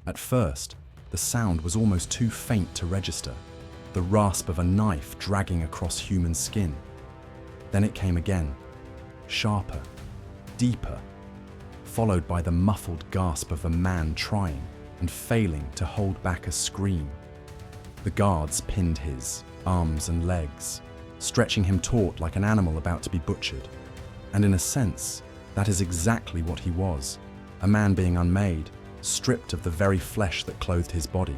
At first, the sound was almost too faint to register, the rasp of a knife dragging across human skin. Then it came again, sharper, deeper, followed by the muffled gasp of a man trying and failing to hold back a scream. The guards pinned his arms and legs, stretching him taut like an animal about to be butchered. And in a sense, that is exactly what he was, a man being unmade, stripped of the very flesh that clothed his body.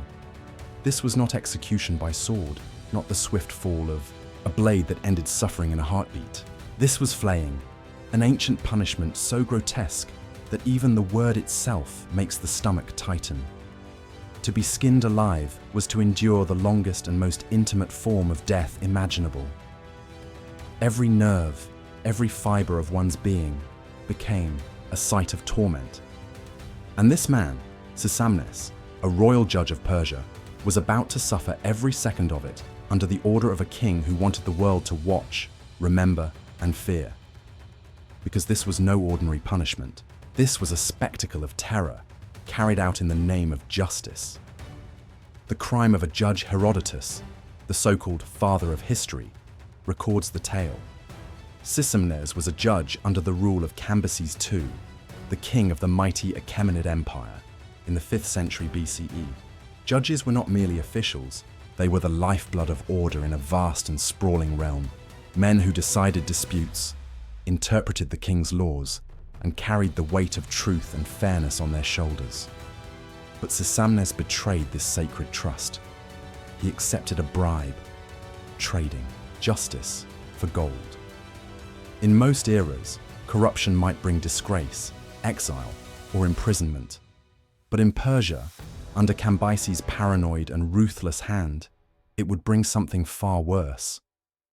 This was not execution by sword, not the swift fall of a blade that ended suffering in a heartbeat. This was flaying, an ancient punishment so grotesque that even the word itself makes the stomach tighten. To be skinned alive was to endure the longest and most intimate form of death imaginable. Every nerve, every fiber of one's being became a site of torment. And this man, Sisamnes, a royal judge of Persia, was about to suffer every second of it under the order of a king who wanted the world to watch, remember, and fear. Because this was no ordinary punishment. This was a spectacle of terror, carried out in the name of justice. The crime of a judge Herodotus, the so-called father of history, records the tale. Sisamnes was a judge under the rule of Cambyses II, the king of the mighty Achaemenid Empire, in the 5th century BCE. Judges were not merely officials, they were the lifeblood of order in a vast and sprawling realm. Men who decided disputes, interpreted the king's laws, and carried the weight of truth and fairness on their shoulders. But Sisamnes betrayed this sacred trust. He accepted a bribe, trading justice for gold. In most eras, corruption might bring disgrace, exile, or imprisonment. But in Persia, under Cambyses' paranoid and ruthless hand, it would bring something far worse.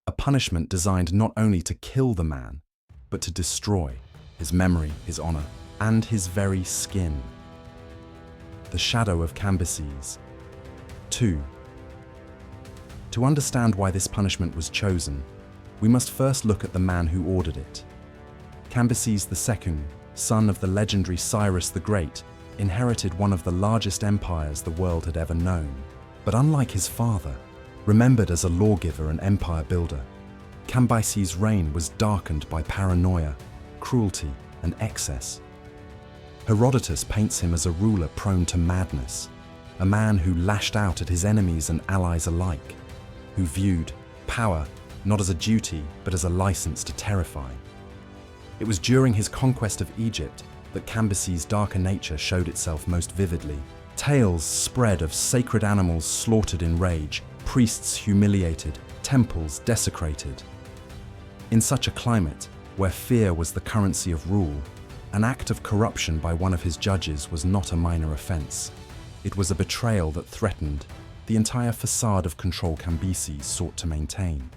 A punishment designed not only to kill the man, but to destroy his memory, his honor, and his very skin. The shadow of Cambyses. 2. To understand why this punishment was chosen, we must first look at the man who ordered it. Cambyses II, son of the legendary Cyrus the Great, inherited one of the largest empires the world had ever known. But unlike his father, remembered as a lawgiver and empire builder, Cambyses' reign was darkened by paranoia, cruelty, and excess. Herodotus paints him as a ruler prone to madness, a man who lashed out at his enemies and allies alike, who viewed power not as a duty but as a license to terrify. It was during his conquest of Egypt that Cambyses' darker nature showed itself most vividly. Tales spread of sacred animals slaughtered in rage, priests humiliated, temples desecrated. In such a climate, where fear was the currency of rule, an act of corruption by one of his judges was not a minor offense. It was a betrayal that threatened the entire facade of control Cambyses sought to maintain.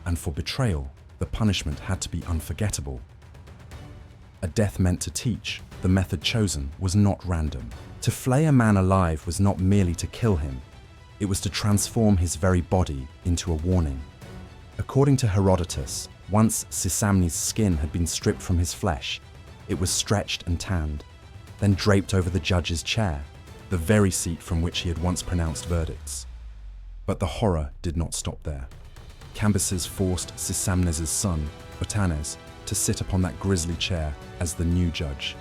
And for betrayal, the punishment had to be unforgettable. A death meant to teach, the method chosen was not random. To flay a man alive was not merely to kill him, it was to transform his very body into a warning. According to Herodotus, once Sisamnes' skin had been stripped from his flesh, it was stretched and tanned, then draped over the judge's chair, the very seat from which he had once pronounced verdicts. But the horror did not stop there. Cambyses forced Sisamnes' son, Otanes, to sit upon that grisly chair as the new judge.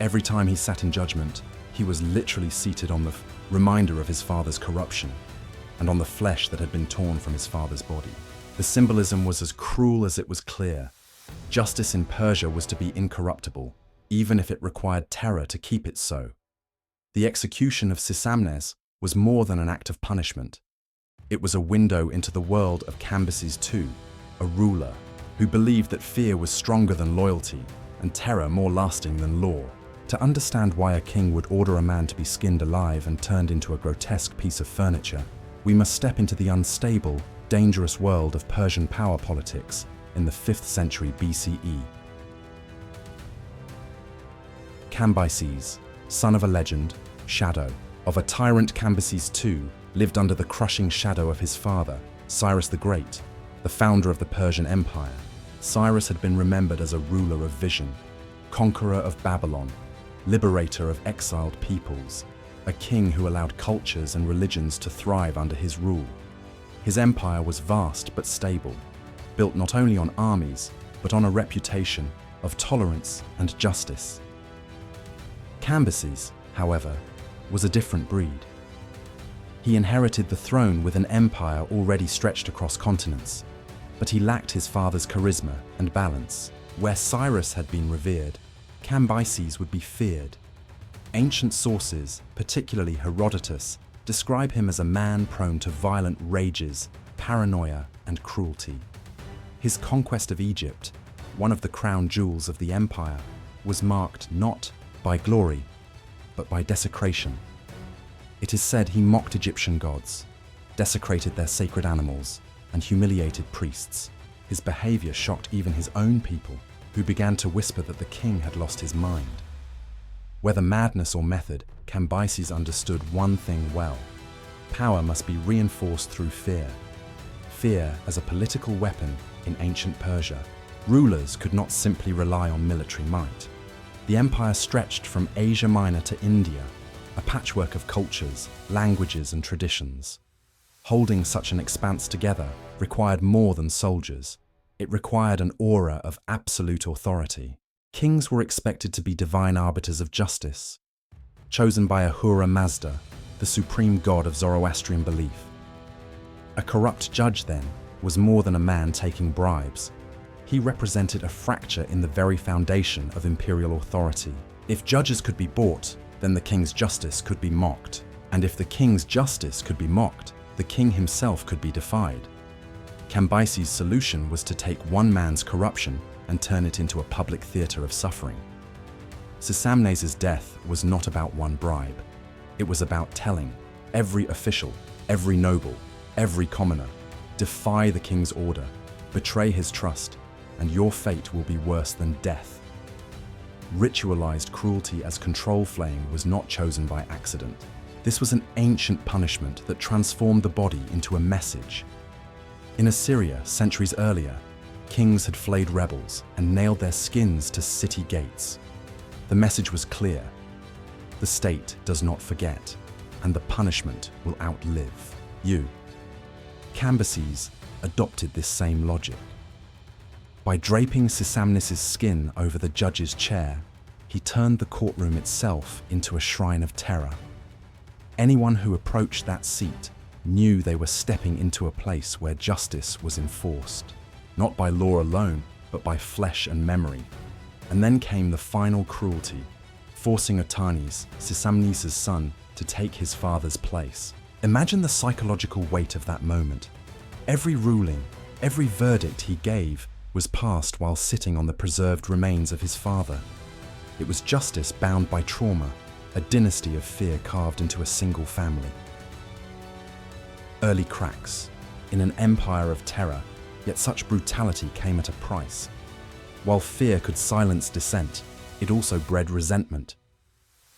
Every time he sat in judgment, he was literally seated on the reminder of his father's corruption and on the flesh that had been torn from his father's body. The symbolism was as cruel as it was clear. Justice in Persia was to be incorruptible, even if it required terror to keep it so. The execution of Sisamnes was more than an act of punishment. It was a window into the world of Cambyses II, a ruler who believed that fear was stronger than loyalty and terror more lasting than law. To understand why a king would order a man to be skinned alive and turned into a grotesque piece of furniture, we must step into the unstable, dangerous world of Persian power politics in the 5th century BCE. Cambyses, son of a legend, shadow, of a tyrant Cambyses II, lived under the crushing shadow of his father, Cyrus the Great, the founder of the Persian Empire. Cyrus had been remembered as a ruler of vision, conqueror of Babylon, liberator of exiled peoples, a king who allowed cultures and religions to thrive under his rule. His empire was vast but stable, built not only on armies, but on a reputation of tolerance and justice. Cambyses, however, was a different breed. He inherited the throne with an empire already stretched across continents, but he lacked his father's charisma and balance. Where Cyrus had been revered, Cambyses would be feared. Ancient sources, particularly Herodotus, describe him as a man prone to violent rages, paranoia, and cruelty. His conquest of Egypt, one of the crown jewels of the empire, was marked not by glory, but by desecration. It is said he mocked Egyptian gods, desecrated their sacred animals, and humiliated priests. His behavior shocked even his own people, who began to whisper that the king had lost his mind. Whether madness or method, Cambyses understood one thing well: power must be reinforced through fear. Fear as a political weapon in ancient Persia. Rulers could not simply rely on military might. The empire stretched from Asia Minor to India, a patchwork of cultures, languages, and traditions. Holding such an expanse together required more than soldiers. It required an aura of absolute authority. Kings were expected to be divine arbiters of justice, chosen by Ahura Mazda, the supreme god of Zoroastrian belief. A corrupt judge, then, was more than a man taking bribes. He represented a fracture in the very foundation of imperial authority. If judges could be bought, then the king's justice could be mocked. And if the king's justice could be mocked, the king himself could be defied. Cambyses' solution was to take one man's corruption and turn it into a public theater of suffering. Sisamnes' death was not about one bribe. It was about telling every official, every noble, every commoner, defy the king's order, betray his trust, and your fate will be worse than death. Ritualized cruelty as control flame was not chosen by accident. This was an ancient punishment that transformed the body into a message. In Assyria, centuries earlier, kings had flayed rebels and nailed their skins to city gates. The message was clear: the state does not forget, and the punishment will outlive you. Cambyses adopted this same logic. By draping Sisamnes' skin over the judge's chair, he turned the courtroom itself into a shrine of terror. Anyone who approached that seat knew they were stepping into a place where justice was enforced, not by law alone, but by flesh and memory. And then came the final cruelty, forcing Otanes, Sisamnes' son, to take his father's place. Imagine the psychological weight of that moment. Every ruling, every verdict he gave was passed while sitting on the preserved remains of his father. It was justice bound by trauma, a dynasty of fear carved into a single family. Early cracks. In an empire of terror, yet such brutality came at a price. While fear could silence dissent, it also bred resentment.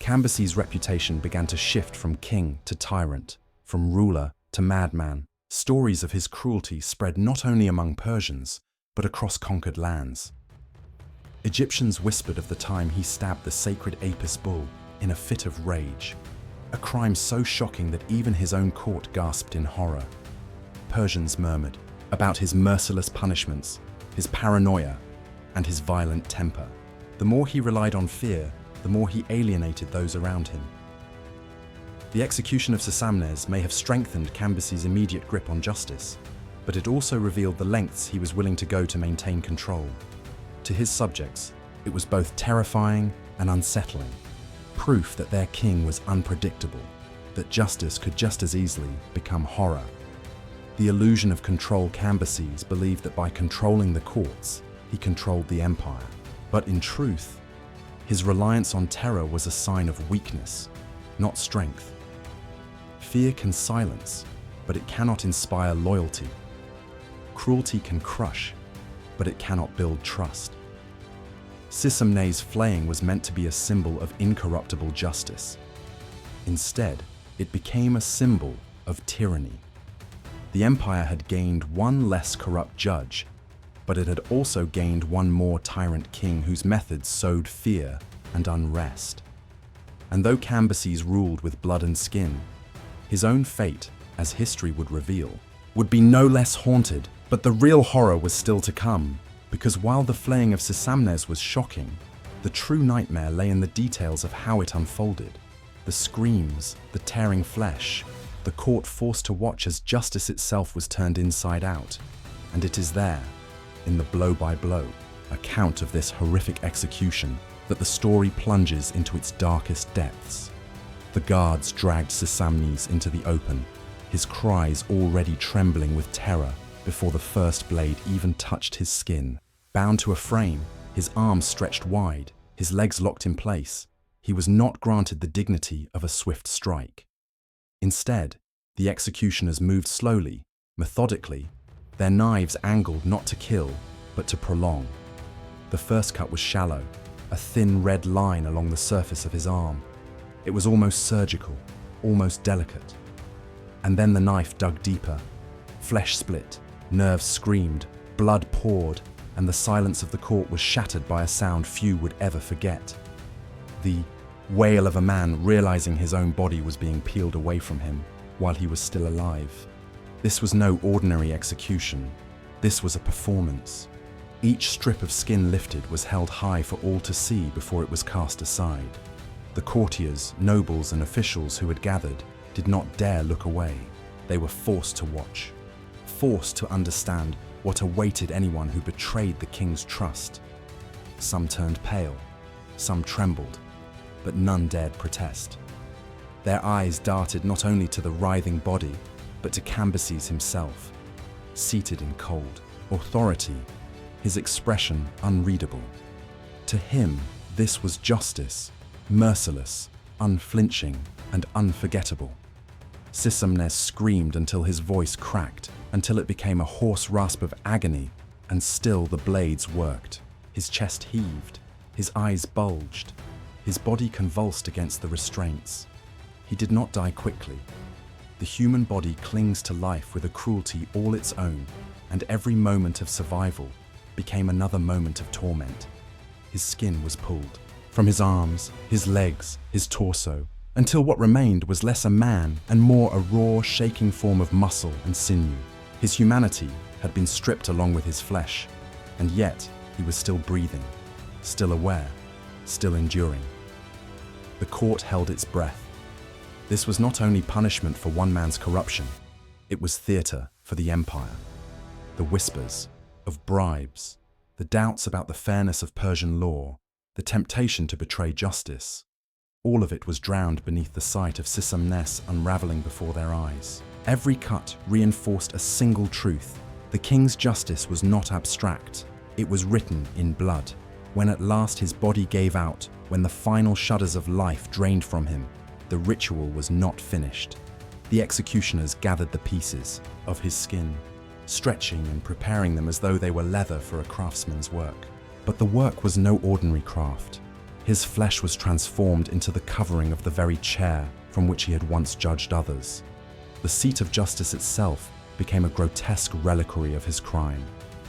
Cambyses' reputation began to shift from king to tyrant, from ruler to madman. Stories of his cruelty spread not only among Persians, but across conquered lands. Egyptians whispered of the time he stabbed the sacred Apis bull in a fit of rage, a crime so shocking that even his own court gasped in horror. Persians murmured about his merciless punishments, his paranoia, and his violent temper. The more he relied on fear, the more he alienated those around him. The execution of Sisamnes may have strengthened Cambyses' immediate grip on justice, but it also revealed the lengths he was willing to go to maintain control. To his subjects, it was both terrifying and unsettling, proof that their king was unpredictable, that justice could just as easily become horror. The illusion of control. Cambyses believed that by controlling the courts, he controlled the empire. But in truth, his reliance on terror was a sign of weakness, not strength. Fear can silence, but it cannot inspire loyalty. Cruelty can crush, but it cannot build trust. Sisamnes' flaying was meant to be a symbol of incorruptible justice. Instead, it became a symbol of tyranny. The empire had gained one less corrupt judge, but it had also gained one more tyrant king whose methods sowed fear and unrest. And though Cambyses ruled with blood and skin, his own fate, as history would reveal, would be no less haunted. But the real horror was still to come, because while the flaying of Sisamnes was shocking, the true nightmare lay in the details of how it unfolded. The screams, the tearing flesh, the court forced to watch as justice itself was turned inside out. And it is there, in the blow-by-blow account of this horrific execution, that the story plunges into its darkest depths. The guards dragged Sisamnes into the open, his cries already trembling with terror before the first blade even touched his skin. Bound to a frame, his arms stretched wide, his legs locked in place, he was not granted the dignity of a swift strike. Instead, the executioners moved slowly, methodically, their knives angled not to kill, but to prolong. The first cut was shallow, a thin red line along the surface of his arm. It was almost surgical, almost delicate. And then the knife dug deeper. Flesh split, nerves screamed, blood poured, and the silence of the court was shattered by a sound few would ever forget. The wail of a man realizing his own body was being peeled away from him while he was still alive. This was no ordinary execution. This was a performance. Each strip of skin lifted was held high for all to see before it was cast aside. The courtiers, nobles, and officials who had gathered did not dare look away. They were forced to watch, forced to understand what awaited anyone who betrayed the king's trust. Some turned pale, some trembled, but none dared protest. Their eyes darted not only to the writhing body, but to Cambyses himself, seated in cold authority, his expression unreadable. To him, this was justice, merciless, unflinching, and unforgettable. Sisamnes screamed until his voice cracked, until it became a hoarse rasp of agony, and still the blades worked. His chest heaved, his eyes bulged, his body convulsed against the restraints. He did not die quickly. The human body clings to life with a cruelty all its own, and every moment of survival became another moment of torment. His skin was pulled from his arms, his legs, his torso, until what remained was less a man and more a raw, shaking form of muscle and sinew. His humanity had been stripped along with his flesh, and yet he was still breathing, still aware, still enduring. The court held its breath. This was not only punishment for one man's corruption, it was theatre for the empire. The whispers of bribes, the doubts about the fairness of Persian law, the temptation to betray justice, all of it was drowned beneath the sight of Sisamnes unraveling before their eyes. Every cut reinforced a single truth. The king's justice was not abstract. It was written in blood. When at last his body gave out, when the final shudders of life drained from him, the ritual was not finished. The executioners gathered the pieces of his skin, stretching and preparing them as though they were leather for a craftsman's work. But the work was no ordinary craft. His flesh was transformed into the covering of the very chair from which he had once judged others. The seat of justice itself became a grotesque reliquary of his crime,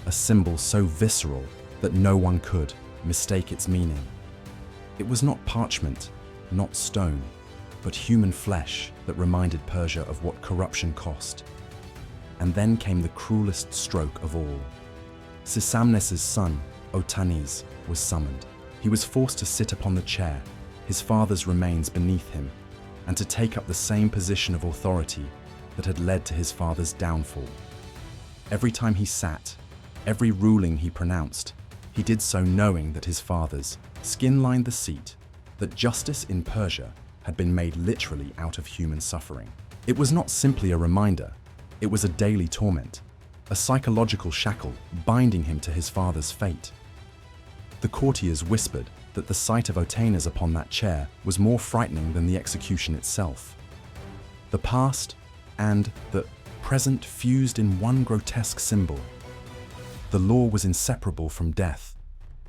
a symbol so visceral that no one could mistake its meaning. It was not parchment, not stone, but human flesh that reminded Persia of what corruption cost. And then came the cruelest stroke of all. Sisamnes's son, Otanes, was summoned. He was forced to sit upon the chair, his father's remains beneath him, and to take up the same position of authority that had led to his father's downfall. Every time he sat, every ruling he pronounced, he did so knowing that his father's skin lined the seat, that justice in Persia had been made literally out of human suffering. It was not simply a reminder, it was a daily torment, a psychological shackle binding him to his father's fate. The courtiers whispered that the sight of Otanes upon that chair was more frightening than the execution itself. The past and the present fused in one grotesque symbol. The law was inseparable from death,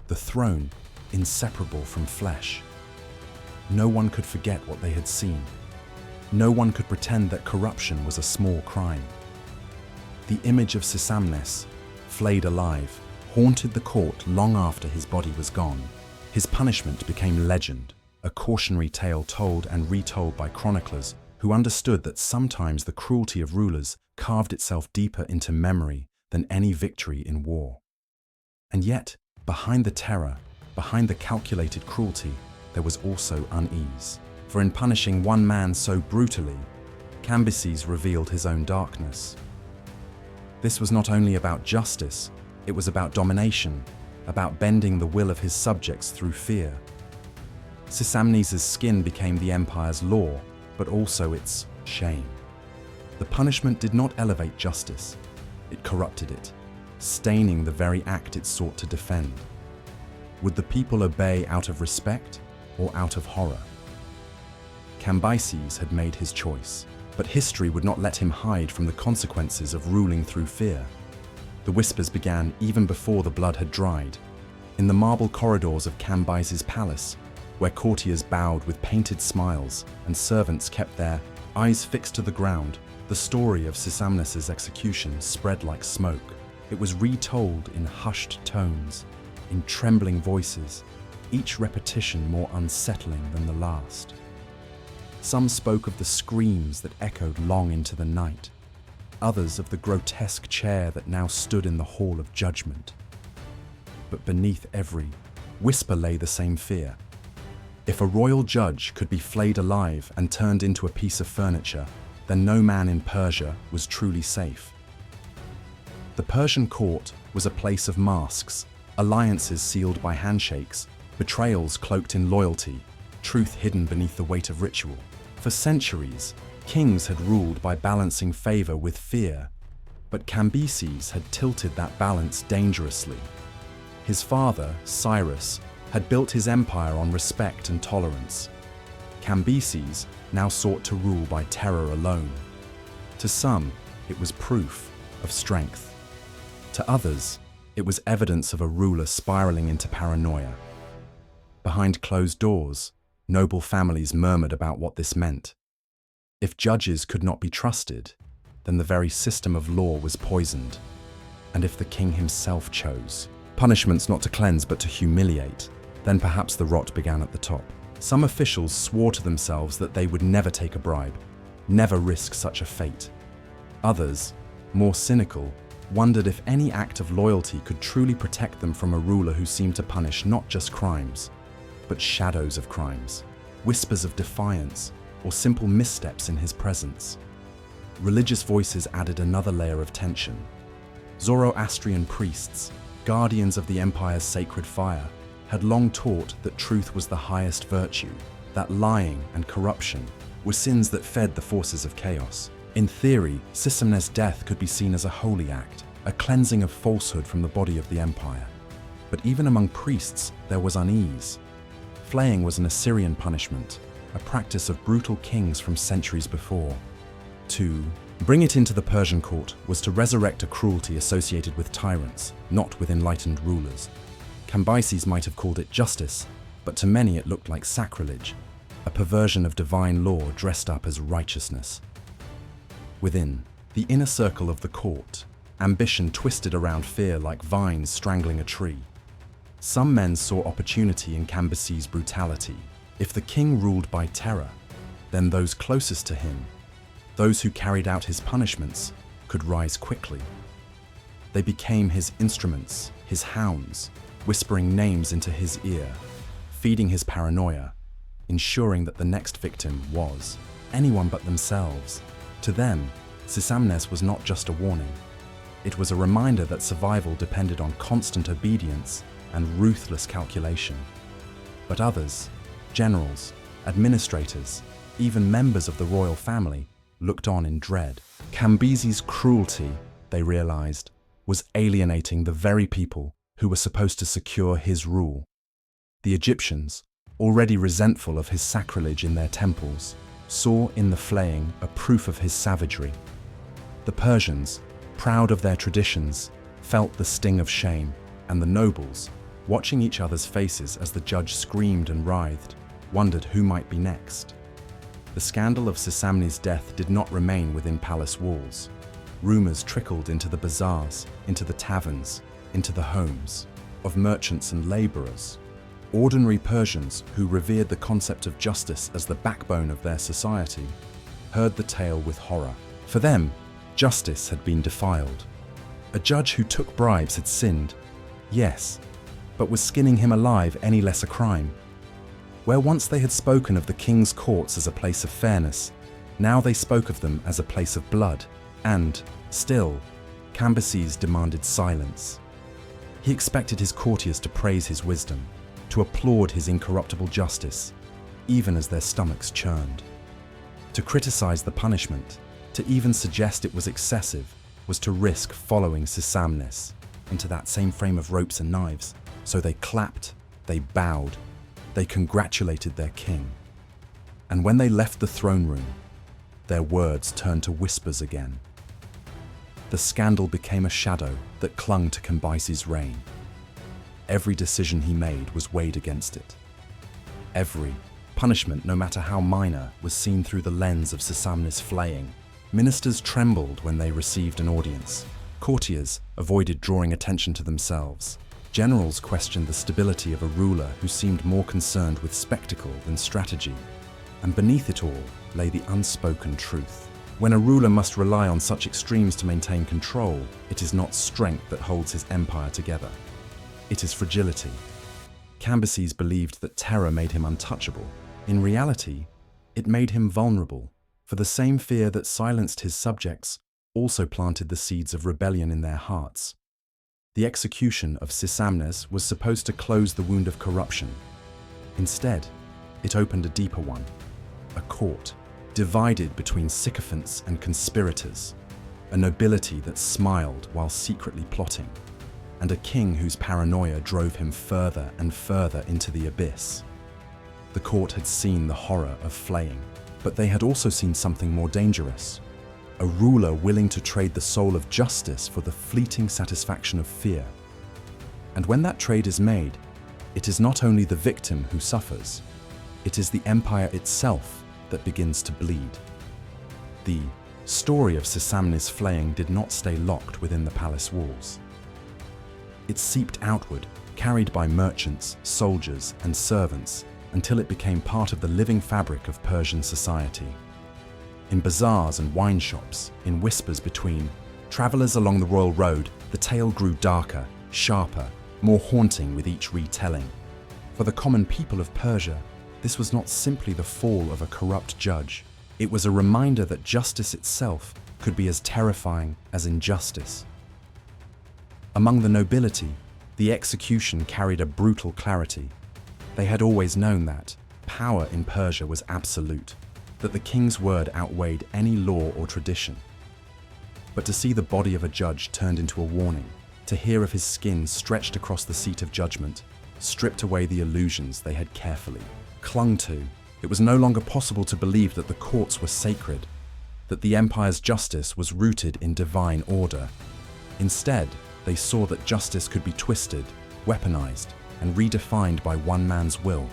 the throne inseparable from flesh. No one could forget what they had seen. No one could pretend that corruption was a small crime. The image of Sisamnes, flayed alive, haunted the court long after his body was gone. His punishment became legend, a cautionary tale told and retold by chroniclers who understood that sometimes the cruelty of rulers carved itself deeper into memory than any victory in war. And yet, behind the terror, behind the calculated cruelty, there was also unease. For in punishing one man so brutally, Cambyses revealed his own darkness. This was not only about justice, it was about domination, about bending the will of his subjects through fear. Sisamnes' skin became the empire's law, but also its shame. The punishment did not elevate justice, it corrupted it, staining the very act it sought to defend. Would the people obey out of respect or out of horror? Cambyses had made his choice, but history would not let him hide from the consequences of ruling through fear. The whispers began even before the blood had dried. In the marble corridors of Cambyses' palace, where courtiers bowed with painted smiles and servants kept their eyes fixed to the ground, the story of Sisamnes' execution spread like smoke. It was retold in hushed tones, in trembling voices, each repetition more unsettling than the last. Some spoke of the screams that echoed long into the night, others of the grotesque chair that now stood in the hall of judgment. But beneath every whisper lay the same fear. If a royal judge could be flayed alive and turned into a piece of furniture, then no man in Persia was truly safe. The Persian court was a place of masks, alliances sealed by handshakes, betrayals cloaked in loyalty, truth hidden beneath the weight of ritual. For centuries, kings had ruled by balancing favor with fear, but Cambyses had tilted that balance dangerously. His father, Cyrus, had built his empire on respect and tolerance. Cambyses now sought to rule by terror alone. To some, it was proof of strength. To others, it was evidence of a ruler spiraling into paranoia. Behind closed doors, noble families murmured about what this meant. If judges could not be trusted, then the very system of law was poisoned. And if the king himself chose punishments not to cleanse but to humiliate, then perhaps the rot began at the top. Some officials swore to themselves that they would never take a bribe, never risk such a fate. Others, more cynical, wondered if any act of loyalty could truly protect them from a ruler who seemed to punish not just crimes, but shadows of crimes, whispers of defiance, or simple missteps in his presence. Religious voices added another layer of tension. Zoroastrian priests, guardians of the empire's sacred fire, had long taught that truth was the highest virtue, that lying and corruption were sins that fed the forces of chaos. In theory, Sisamnes' death could be seen as a holy act, a cleansing of falsehood from the body of the empire. But even among priests, there was unease. Flaying was an Assyrian punishment, a practice of brutal kings from centuries before. To bring it into the Persian court was to resurrect a cruelty associated with tyrants, not with enlightened rulers. Cambyses might have called it justice, but to many it looked like sacrilege, a perversion of divine law dressed up as righteousness. Within the inner circle of the court, ambition twisted around fear like vines strangling a tree. Some men saw opportunity in Cambyses' brutality. If the king ruled by terror, then those closest to him, those who carried out his punishments, could rise quickly. They became his instruments, his hounds, whispering names into his ear, feeding his paranoia, ensuring that the next victim was anyone but themselves. To them, Sisamnes was not just a warning. It was a reminder that survival depended on constant obedience and ruthless calculation. But others, generals, administrators, even members of the royal family, looked on in dread. Cambyses' cruelty, they realized, was alienating the very people who were supposed to secure his rule. The Egyptians, already resentful of his sacrilege in their temples, saw in the flaying a proof of his savagery. The Persians, proud of their traditions, felt the sting of shame, and the nobles, watching each other's faces as the judge screamed and writhed, wondered who might be next. The scandal of Sisamnes' death did not remain within palace walls. Rumors trickled into the bazaars, into the taverns, into the homes of merchants and laborers. Ordinary Persians, who revered the concept of justice as the backbone of their society, heard the tale with horror. For them, justice had been defiled. A judge who took bribes had sinned, yes, but was skinning him alive any less a crime? Where once they had spoken of the king's courts as a place of fairness, now they spoke of them as a place of blood, and, still, Cambyses demanded silence. He expected his courtiers to praise his wisdom, to applaud his incorruptible justice, even as their stomachs churned. To criticize the punishment, to even suggest it was excessive, was to risk following Sisamnes into that same frame of ropes and knives. So they clapped, they bowed, they congratulated their king. And when they left the throne room, their words turned to whispers again. The scandal became a shadow that clung to Cambyses' reign. Every decision he made was weighed against it. Every punishment, no matter how minor, was seen through the lens of Sisamnes' flaying. Ministers trembled when they received an audience. Courtiers avoided drawing attention to themselves. Generals questioned the stability of a ruler who seemed more concerned with spectacle than strategy. And beneath it all lay the unspoken truth. When a ruler must rely on such extremes to maintain control, it is not strength that holds his empire together. It is fragility. Cambyses believed that terror made him untouchable. In reality, it made him vulnerable, for the same fear that silenced his subjects also planted the seeds of rebellion in their hearts. The execution of Sisamnes was supposed to close the wound of corruption. Instead, it opened a deeper one, a court divided between sycophants and conspirators, a nobility that smiled while secretly plotting, and a king whose paranoia drove him further and further into the abyss. The court had seen the horror of flaying, but they had also seen something more dangerous, a ruler willing to trade the soul of justice for the fleeting satisfaction of fear. And when that trade is made, it is not only the victim who suffers, it is the empire itself that begins to bleed. The story of Sisamnes' flaying did not stay locked within the palace walls. It seeped outward, carried by merchants, soldiers, and servants, until it became part of the living fabric of Persian society. In bazaars and wine shops, in whispers between travelers along the royal road, the tale grew darker, sharper, more haunting with each retelling. For the common people of Persia, this was not simply the fall of a corrupt judge. It was a reminder that justice itself could be as terrifying as injustice. Among the nobility, the execution carried a brutal clarity. They had always known that power in Persia was absolute, that the king's word outweighed any law or tradition. But to see the body of a judge turned into a warning, to hear of his skin stretched across the seat of judgment, stripped away the illusions they had carefully clung to, it was no longer possible to believe that the courts were sacred, that the empire's justice was rooted in divine order. Instead, they saw that justice could be twisted, weaponized, and redefined by one man's will.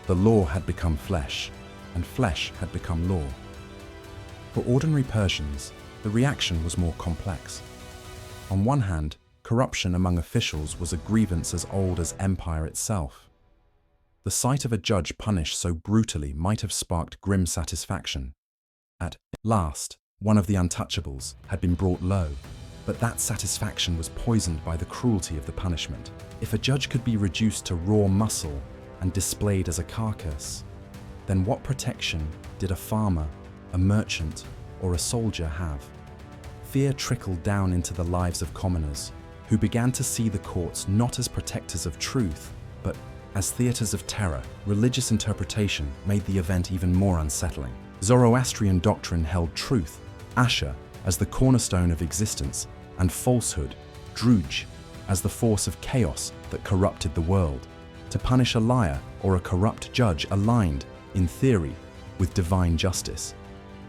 The law had become flesh, and flesh had become law. For ordinary Persians, the reaction was more complex. On one hand, corruption among officials was a grievance as old as empire itself. The sight of a judge punished so brutally might have sparked grim satisfaction. At last, one of the untouchables had been brought low, but that satisfaction was poisoned by the cruelty of the punishment. If a judge could be reduced to raw muscle and displayed as a carcass, then what protection did a farmer, a merchant, or a soldier have? Fear trickled down into the lives of commoners, who began to see the courts not as protectors of truth, but as theaters of terror. Religious interpretation made the event even more unsettling. Zoroastrian doctrine held truth, Asher, as the cornerstone of existence, and falsehood, Druj, as the force of chaos that corrupted the world. To punish a liar or a corrupt judge aligned, in theory, with divine justice.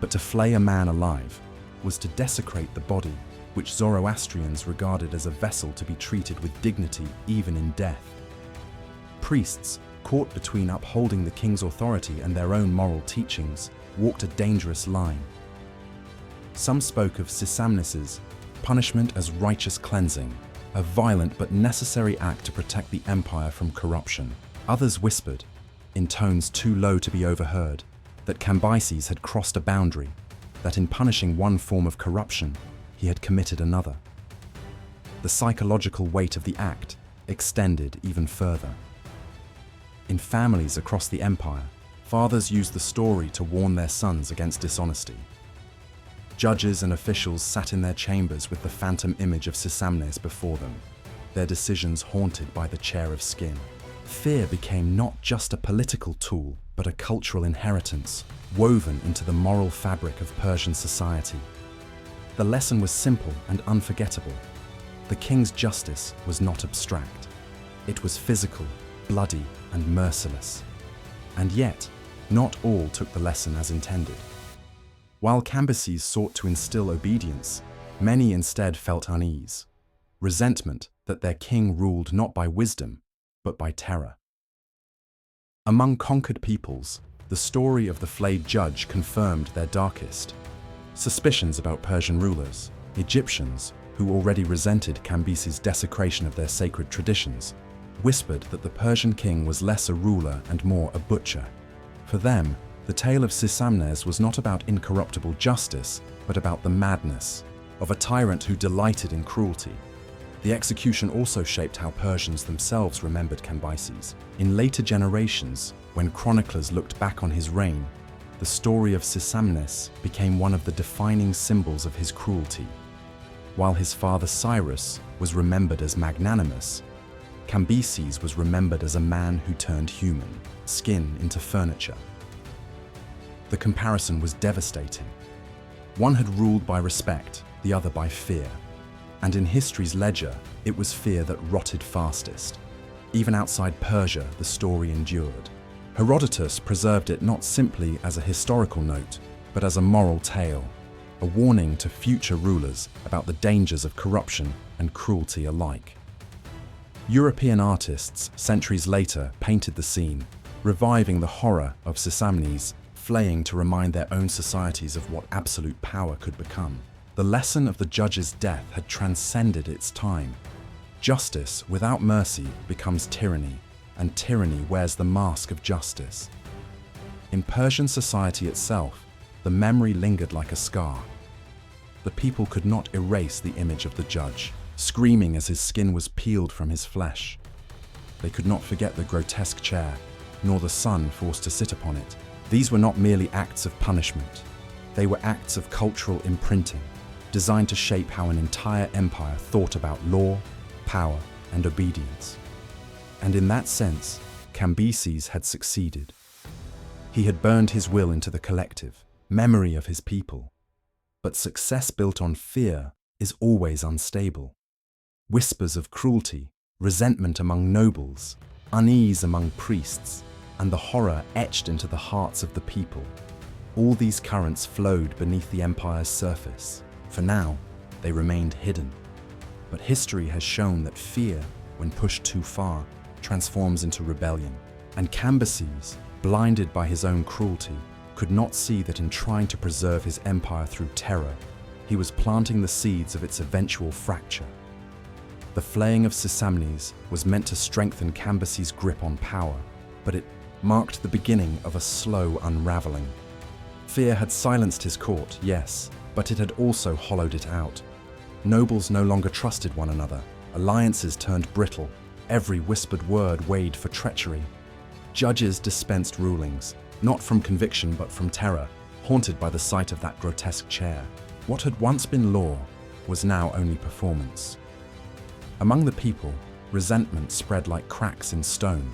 But to flay a man alive was to desecrate the body, which Zoroastrians regarded as a vessel to be treated with dignity even in death. Priests, caught between upholding the king's authority and their own moral teachings, walked a dangerous line. Some spoke of Sisamnes's punishment as righteous cleansing, a violent but necessary act to protect the empire from corruption. Others whispered, in tones too low to be overheard, that Cambyses had crossed a boundary, that in punishing one form of corruption, he had committed another. The psychological weight of the act extended even further. In families across the empire, fathers used the story to warn their sons against dishonesty. Judges and officials sat in their chambers with the phantom image of Sisamnes before them, their decisions haunted by the chair of skin. Fear became not just a political tool, but a cultural inheritance, woven into the moral fabric of Persian society. The lesson was simple and unforgettable. The king's justice was not abstract. It was physical, bloody, and merciless. And yet, not all took the lesson as intended. While Cambyses sought to instill obedience, many instead felt unease, resentment that their king ruled not by wisdom, but by terror. Among conquered peoples, the story of the flayed judge confirmed their darkest suspicions about Persian rulers. Egyptians, who already resented Cambyses' desecration of their sacred traditions, whispered that the Persian king was less a ruler and more a butcher. For them, the tale of Sisamnes was not about incorruptible justice, but about the madness of a tyrant who delighted in cruelty. The execution also shaped how Persians themselves remembered Cambyses. In later generations, when chroniclers looked back on his reign, the story of Sisamnes became one of the defining symbols of his cruelty. While his father Cyrus was remembered as magnanimous, Cambyses was remembered as a man who turned human skin into furniture. The comparison was devastating. One had ruled by respect, the other by fear. And in history's ledger, it was fear that rotted fastest. Even outside Persia, the story endured. Herodotus preserved it not simply as a historical note, but as a moral tale, a warning to future rulers about the dangers of corruption and cruelty alike. European artists, centuries later, painted the scene, reviving the horror of Sisamnes, flaying to remind their own societies of what absolute power could become. The lesson of the judge's death had transcended its time. Justice without mercy becomes tyranny, and tyranny wears the mask of justice. In Persian society itself, the memory lingered like a scar. The people could not erase the image of the judge, screaming as his skin was peeled from his flesh. They could not forget the grotesque chair, nor the son forced to sit upon it. These were not merely acts of punishment. They were acts of cultural imprinting, designed to shape how an entire empire thought about law, power, and obedience. And in that sense, Cambyses had succeeded. He had burned his will into the collective memory of his people. But success built on fear is always unstable. Whispers of cruelty, resentment among nobles, unease among priests, and the horror etched into the hearts of the people. All these currents flowed beneath the empire's surface. For now, they remained hidden. But history has shown that fear, when pushed too far, transforms into rebellion. And Cambyses, blinded by his own cruelty, could not see that in trying to preserve his empire through terror, he was planting the seeds of its eventual fracture. The flaying of Sisamnes was meant to strengthen Cambyses' grip on power, but it marked the beginning of a slow unraveling. Fear had silenced his court, yes, but it had also hollowed it out. Nobles no longer trusted one another. Alliances turned brittle. Every whispered word weighed for treachery. Judges dispensed rulings, not from conviction but from terror, haunted by the sight of that grotesque chair. What had once been law was now only performance. Among the people, resentment spread like cracks in stone.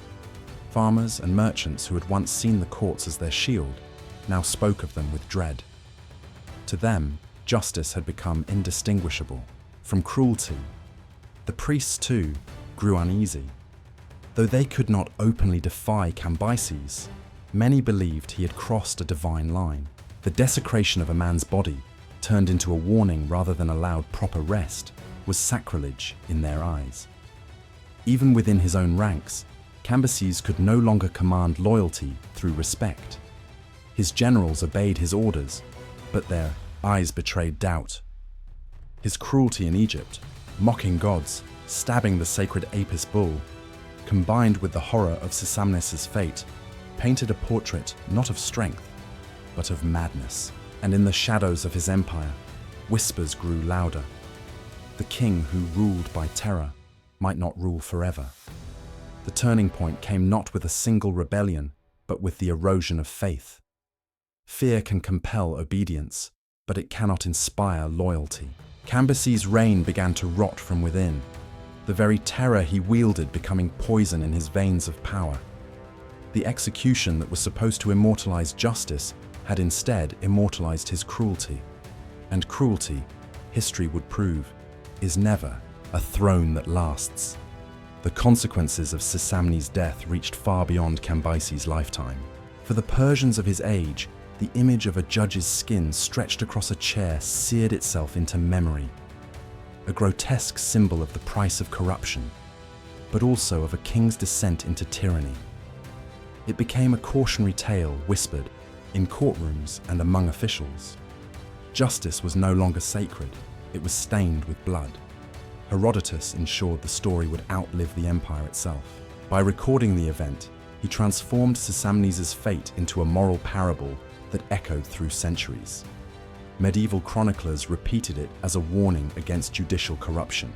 Farmers and merchants who had once seen the courts as their shield now spoke of them with dread. To them, justice had become indistinguishable from cruelty. The priests, too, grew uneasy. Though they could not openly defy Cambyses, many believed he had crossed a divine line. The desecration of a man's body, turned into a warning rather than allowed proper rest, was sacrilege in their eyes. Even within his own ranks, Cambyses could no longer command loyalty through respect. His generals obeyed his orders, but their eyes betrayed doubt. His cruelty in Egypt, mocking gods, stabbing the sacred Apis bull, combined with the horror of Sisamnes's fate, painted a portrait not of strength, but of madness. And in the shadows of his empire, whispers grew louder. The king who ruled by terror might not rule forever. The turning point came not with a single rebellion, but with the erosion of faith. Fear can compel obedience, but it cannot inspire loyalty. Cambyses' reign began to rot from within, the very terror he wielded becoming poison in his veins of power. The execution that was supposed to immortalize justice had instead immortalized his cruelty. And cruelty, history would prove, is never a throne that lasts. The consequences of Sisamnes' death reached far beyond Cambyses' lifetime. For the Persians of his age, the image of a judge's skin stretched across a chair seared itself into memory, a grotesque symbol of the price of corruption, but also of a king's descent into tyranny. It became a cautionary tale whispered in courtrooms and among officials. Justice was no longer sacred, it was stained with blood. Herodotus ensured the story would outlive the empire itself. By recording the event, he transformed Sisamnes' fate into a moral parable that echoed through centuries. Medieval chroniclers repeated it as a warning against judicial corruption.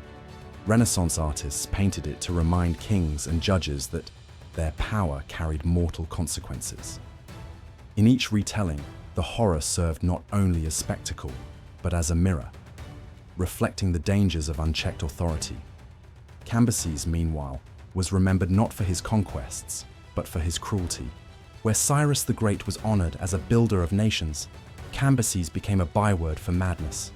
Renaissance artists painted it to remind kings and judges that their power carried mortal consequences. In each retelling, the horror served not only as spectacle, but as a mirror, reflecting the dangers of unchecked authority. Cambyses, meanwhile, was remembered not for his conquests, but for his cruelty. Where Cyrus the Great was honored as a builder of nations, Cambyses became a byword for madness.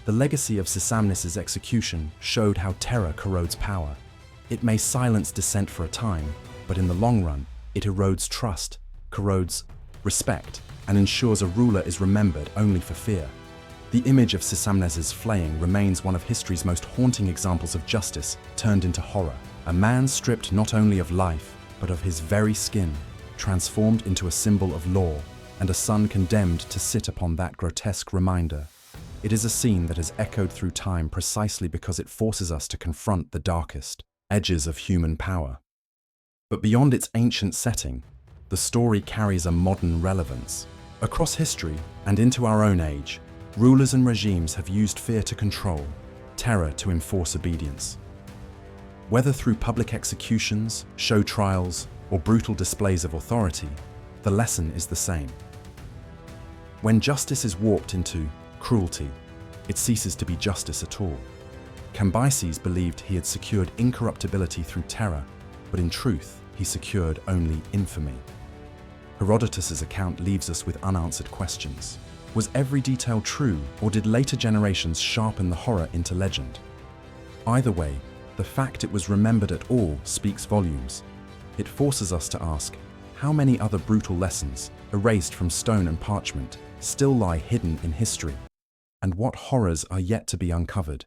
The legacy of Sisamnes' execution showed how terror corrodes power. It may silence dissent for a time, but in the long run, it erodes trust, corrodes respect, and ensures a ruler is remembered only for fear. The image of Sisamnes' flaying remains one of history's most haunting examples of justice turned into horror. A man stripped not only of life, but of his very skin, transformed into a symbol of law, and a son condemned to sit upon that grotesque reminder. It is a scene that has echoed through time precisely because it forces us to confront the darkest edges of human power. But beyond its ancient setting, the story carries a modern relevance. Across history and into our own age, rulers and regimes have used fear to control, terror to enforce obedience. Whether through public executions, show trials, or brutal displays of authority, the lesson is the same. When justice is warped into cruelty, it ceases to be justice at all. Cambyses believed he had secured incorruptibility through terror, but in truth, he secured only infamy. Herodotus' account leaves us with unanswered questions. Was every detail true, or did later generations sharpen the horror into legend? Either way, the fact it was remembered at all speaks volumes. It forces us to ask, how many other brutal lessons, erased from stone and parchment, still lie hidden in history? And what horrors are yet to be uncovered?